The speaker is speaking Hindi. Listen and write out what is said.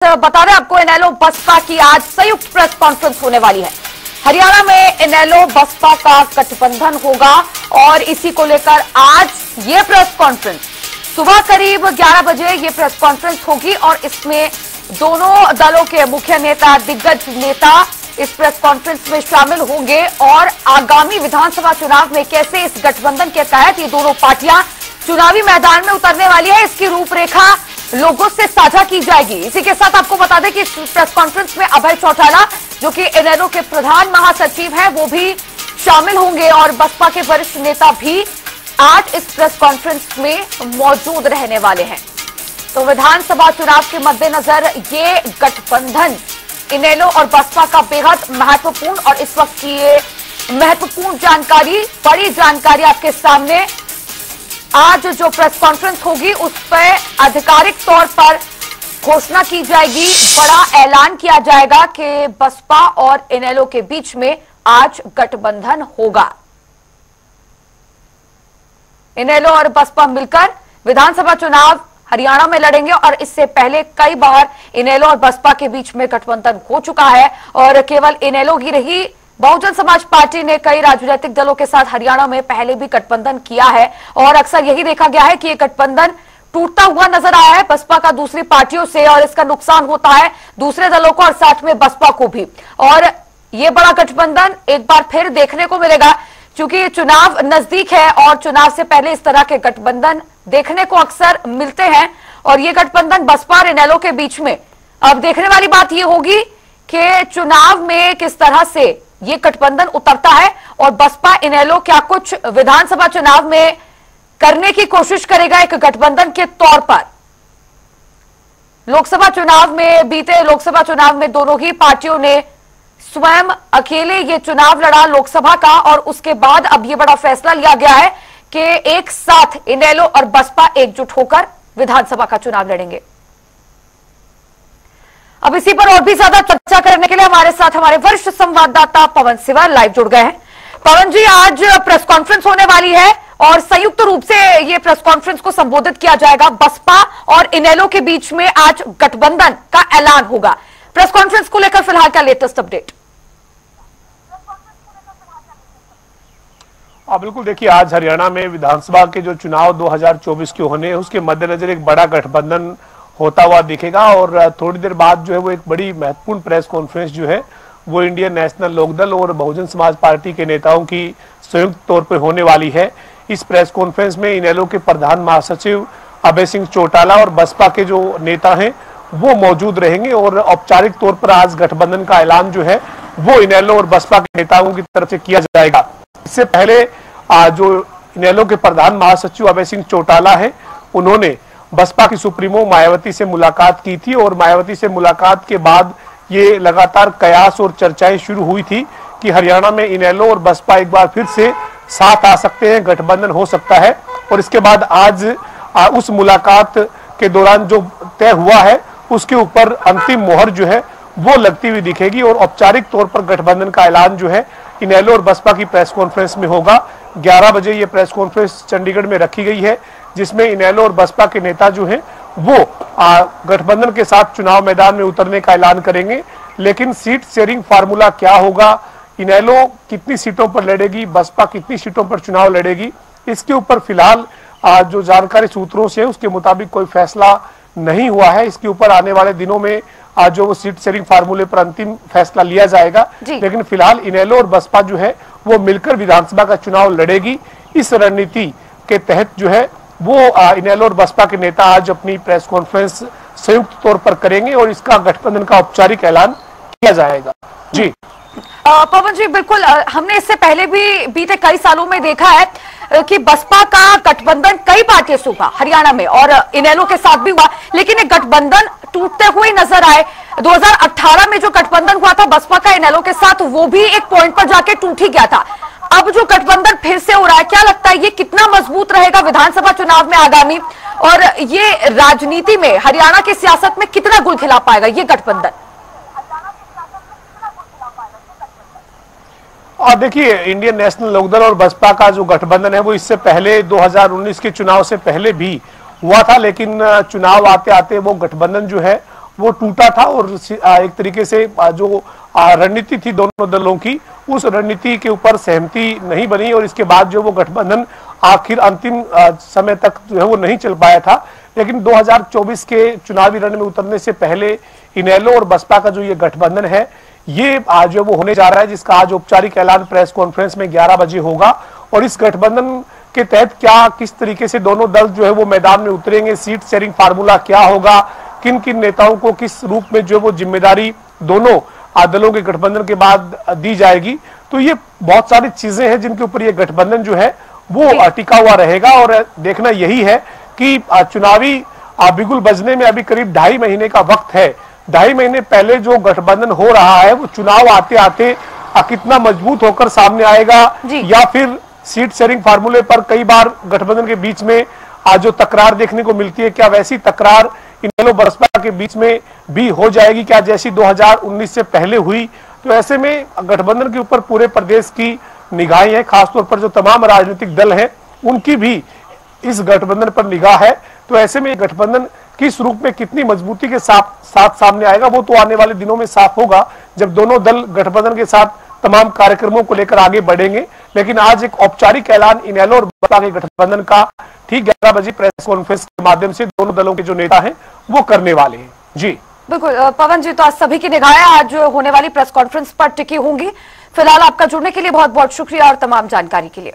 बता दें आपको, इनेलो बसपा की आज संयुक्त प्रेस कॉन्फ्रेंस होने वाली है। हरियाणा में इनेलो बसपा का गठबंधन होगा और इसी को लेकर आज ये प्रेस कॉन्फ्रेंस सुबह करीब 11 बजे ये प्रेस कॉन्फ्रेंस होगी और इसमें दोनों दलों के मुख्य नेता, दिग्गज नेता इस प्रेस कॉन्फ्रेंस में शामिल होंगे और आगामी विधानसभा चुनाव में कैसे इस गठबंधन के तहत ये दोनों पार्टियां चुनावी मैदान में उतरने वाली है, इसकी रूपरेखा लोगों से साझा की जाएगी। इसी के साथ आपको बता दें कि इस प्रेस कॉन्फ्रेंस में अभय चौटाला, जो कि इनेलो के प्रधान महासचिव हैं, वो भी शामिल होंगे और बसपा के वरिष्ठ नेता भी आज इस प्रेस कॉन्फ्रेंस में मौजूद रहने वाले हैं। तो विधानसभा चुनाव के मद्देनजर ये गठबंधन इनेलो और बसपा का बेहद महत्वपूर्ण और इस वक्त की ये महत्वपूर्ण जानकारी, बड़ी जानकारी आपके सामने आज जो प्रेस कॉन्फ्रेंस होगी उस पर आधिकारिक तौर पर घोषणा की जाएगी, बड़ा ऐलान किया जाएगा कि बसपा और इनेलो के बीच में आज गठबंधन होगा। इनेलो और बसपा मिलकर विधानसभा चुनाव हरियाणा में लड़ेंगे और इससे पहले कई बार इनेलो और बसपा के बीच में गठबंधन हो चुका है और केवल इनेलो की रही, बहुजन समाज पार्टी ने कई राजनीतिक दलों के साथ हरियाणा में पहले भी गठबंधन किया है और अक्सर यही देखा गया है कि ये गठबंधन टूटता हुआ नजर आया है बसपा का दूसरी पार्टियों से और इसका नुकसान होता है दूसरे दलों को और साथ में बसपा को भी। और ये बड़ा गठबंधन एक बार फिर देखने को मिलेगा क्योंकि चुनाव नजदीक है और चुनाव से पहले इस तरह के गठबंधन देखने को अक्सर मिलते हैं और ये गठबंधन बसपा और इनेलो के बीच में अब देखने वाली बात ये होगी कि चुनाव में किस तरह से ये गठबंधन उतरता है और बसपा इनेलो क्या कुछ विधानसभा चुनाव में करने की कोशिश करेगा एक गठबंधन के तौर पर। लोकसभा चुनाव में, बीते लोकसभा चुनाव में दोनों ही पार्टियों ने स्वयं अकेले ये चुनाव लड़ा लोकसभा का और उसके बाद अब ये बड़ा फैसला लिया गया है कि एक साथ इनेलो और बसपा एकजुट होकर विधानसभा का चुनाव लड़ेंगे। अब इसी पर और भी ज्यादा चर्चा करने के लिए हमारे साथ हमारे वरिष्ठ संवाददाता पवन सिवार लाइव जुड़ गए हैं। पवन जी, आज प्रेस कॉन्फ्रेंस होने वाली है और संयुक्त रूप से ये प्रेस कॉन्फ्रेंस को संबोधित किया जाएगा। बसपा और इनेलो के बीच में आज गठबंधन का ऐलान होगा। प्रेस कॉन्फ्रेंस को लेकर फिलहाल क्या लेटेस्ट अपडेट? बिल्कुल, देखिए आज हरियाणा में विधानसभा के जो चुनाव 2024 के होने हैं उसके मद्देनजर एक बड़ा गठबंधन होता हुआ दिखेगा और थोड़ी देर बाद जो है वो एक बड़ी महत्वपूर्ण प्रेस कॉन्फ्रेंस जो है वो इंडियन नेशनल लोकदल और बहुजन समाज पार्टी के नेताओं की संयुक्त तौर पर होने वाली है। इस प्रेस कॉन्फ्रेंस में इनेलो के प्रधान महासचिव अभय सिंह चौटाला और बसपा के जो नेता हैं वो मौजूद रहेंगे और औपचारिक तौर पर आज गठबंधन का ऐलान जो है वो इनेलो और बसपा के नेताओं की तरफ से किया जाएगा। इससे पहले जो इनेलो के प्रधान महासचिव अभय सिंह चौटाला है, उन्होंने बसपा की सुप्रीमो मायावती से मुलाकात की थी और मायावती से मुलाकात के बाद ये लगातार कयास और चर्चाएं शुरू हुई थी कि हरियाणा में इनेलो और बसपा एक बार फिर से साथ आ सकते हैं, गठबंधन हो सकता है। और इसके बाद आज उस मुलाकात के दौरान जो तय हुआ है उसके ऊपर अंतिम मोहर जो है वो लगती हुई दिखेगी और औपचारिक तौर पर गठबंधन का ऐलान जो है इनेलो और बसपा की प्रेस कॉन्फ्रेंस में होगा। 11 बजे ये प्रेस कॉन्फ्रेंस चंडीगढ़ में रखी गई है जिसमें इनेलो और बसपा के नेता जो हैं वो गठबंधन के साथ चुनाव मैदान में उतरने का ऐलान करेंगे। लेकिन सीट शेयरिंग फार्मूला क्या होगा, इनेलो कितनी सीटों पर लड़ेगी, बसपा कितनी सीटों पर चुनाव लड़ेगी, इसके ऊपर फिलहाल जो जानकारी सूत्रों से उसके मुताबिक कोई फैसला नहीं हुआ है। इसके ऊपर आने वाले दिनों में जो वो सीट शेयरिंग फार्मूले पर अंतिम फैसला लिया जाएगा। लेकिन फिलहाल इनेलो और बसपा जो है वो मिलकर विधानसभा का चुनाव लड़ेगी। इस रणनीति के तहत जो है वो इनेलो और बसपा के नेता आज अपनी प्रेस कॉन्फ्रेंस संयुक्त तौर पर करेंगे और इसका गठबंधन का औपचारिक ऐलान किया जाएगा। जी पवन जी, बिल्कुल, हमने इससे पहले भी बीते कई सालों में देखा है कि बसपा का गठबंधन कई पार्टियों से हुआ हरियाणा में और इनेलो के साथ भी हुआ, लेकिन ये गठबंधन टूटते हुए नजर आए। 2018 में जो गठबंधन हुआ था बसपा का इनेलो के साथ, वो भी एक पॉइंट पर जाके टूट ही गया था। अब जो गठबंधन फिर से हो रहा है, क्या लगता है ये कितना मजबूत रहेगा विधानसभा चुनाव में आगामी, और ये राजनीति में, हरियाणा की सियासत में कितना गुल खिला पाएगा ये गठबंधन? और देखिए, इंडियन नेशनल लोकदल और बसपा का जो गठबंधन है वो इससे पहले 2019 के चुनाव से पहले भी हुआ था, लेकिन चुनाव आते आते वो गठबंधन जो है वो टूटा था और एक तरीके से जो रणनीति थी दोनों दलों की, उस रणनीति के ऊपर सहमति नहीं बनी और इसके बाद जो वो गठबंधन आखिर अंतिम समय तक जो है वो नहीं चल पाया था। लेकिन 2024 के चुनावी रण में उतरने से पहले इनेलो और बसपा का जो ये गठबंधन है, ये आज जो वो होने जा रहा है, जिसका आज औपचारिक ऐलान प्रेस कॉन्फ्रेंस में 11 बजे होगा। और इस गठबंधन के तहत क्या किस तरीके से दोनों दल जो है वो मैदान में उतरेंगे, सीट शेयरिंग फार्मूला क्या होगा, किन किन नेताओं को किस रूप में जो वो जिम्मेदारी दोनों दलों के गठबंधन के बाद दी जाएगी, तो ये बहुत सारी चीजें हैं जिनके ऊपर ये गठबंधन जो है वो टिका हुआ रहेगा। और देखना यही है कि चुनावी बिगुल बजने में अभी करीब 2.5 महीने का वक्त है। 2.5 महीने पहले जो गठबंधन हो रहा है वो चुनाव आते आते कितना मजबूत होकर सामने आएगा, या फिर सीट शेयरिंग फार्मूले पर कई बार गठबंधन के बीच में जो तकरार देखने को मिलती है, क्या वैसी तकरार इनेलो बसपा के बीच में भी हो जाएगी क्या, जैसी 2019 से पहले हुई। तो ऐसे में गठबंधन के ऊपर पूरे प्रदेश की निगाहें हैं, खासतौर पर जो तमाम राजनीतिक दल हैं उनकी भी इस गठबंधन पर निगाह है। तो ऐसे में गठबंधन किस रूप में कितनी मजबूती के साथ सामने आएगा, वो तो आने वाले दिनों में साफ होगा जब दोनों दल गठबंधन के साथ तमाम कार्यक्रमों को लेकर आगे बढ़ेंगे। लेकिन आज एक औपचारिक ऐलान इनेलो और बसपा के गठबंधन का ठीक 11 बजे प्रेस कॉन्फ्रेंस के माध्यम से दोनों दलों के जो नेता हैं वो करने वाले हैं। जी बिल्कुल पवन जी, तो आज सभी की निगाहें आज होने वाली प्रेस कॉन्फ्रेंस पर टिकी होंगी। फिलहाल आपका जुड़ने के लिए बहुत बहुत शुक्रिया और तमाम जानकारी के लिए।